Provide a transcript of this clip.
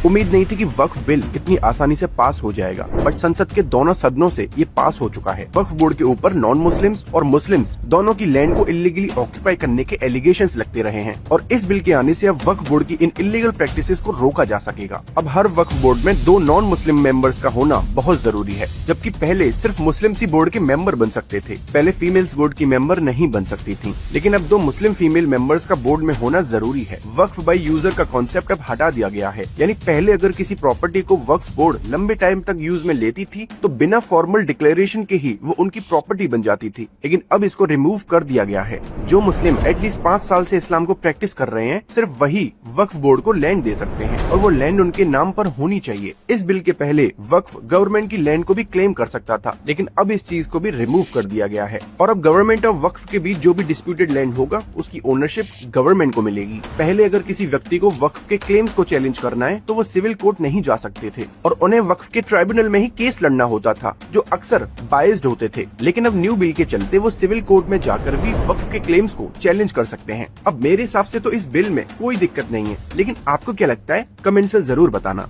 उम्मीद नहीं थी कि वक्फ बिल इतनी आसानी से पास हो जाएगा, बट संसद के दोनों सदनों से ये पास हो चुका है। वक्फ बोर्ड के ऊपर नॉन मुस्लिम्स और मुस्लिम्स दोनों की लैंड को इलीगली ऑक्यूपाई करने के एलिगेशंस लगते रहे हैं और इस बिल के आने से अब वक्फ बोर्ड की इन इलीगल प्रैक्टिसेस को रोका जा सकेगा। अब हर वक्फ बोर्ड में 2 नॉन मुस्लिम मेंबर्स का होना बहुत जरूरी है, जबकि पहले सिर्फ मुस्लिम्स ही बोर्ड के मेंबर बन सकते थे। पहले फीमेल्स बोर्ड की मेंबर नहीं बन सकती थी, लेकिन अब 2 मुस्लिम फीमेल मेंबर्स का बोर्ड में होना जरूरी है। वक्फ बाय यूजर का कॉन्सेप्ट अब हटा दिया गया है, यानी पहले अगर किसी प्रॉपर्टी को वक्फ बोर्ड लंबे टाइम तक यूज में लेती थी तो बिना फॉर्मल डिक्लेरेशन के ही वो उनकी प्रॉपर्टी बन जाती थी, लेकिन अब इसको रिमूव कर दिया गया है। जो मुस्लिम एटलीस्ट 5 साल से इस्लाम को प्रैक्टिस कर रहे हैं, सिर्फ वही वक्फ बोर्ड को लैंड दे सकते हैं और वो लैंड उनके नाम पर होनी चाहिए। इस बिल के पहले वक्फ गवर्नमेंट की लैंड को भी क्लेम कर सकता था, लेकिन अब इस चीज को भी रिमूव कर दिया गया है और अब गवर्नमेंट और वक्फ के बीच जो भी डिस्प्यूटेड लैंड होगा उसकी ओनरशिप गवर्नमेंट को मिलेगी। पहले अगर किसी व्यक्ति को वक्फ के क्लेम्स को चैलेंज करना है तो वो सिविल कोर्ट नहीं जा सकते थे और उन्हें वक्फ के ट्राइब्यूनल में ही केस लड़ना होता था, जो अक्सर बायस्ड होते थे। लेकिन अब न्यू बिल के चलते वो सिविल कोर्ट में जाकर भी वक्फ के क्लेम्स को चैलेंज कर सकते हैं। अब मेरे हिसाब से तो इस बिल में कोई दिक्कत नहीं है, लेकिन आपको क्या लगता है कमेंट्स में जरूर बताना।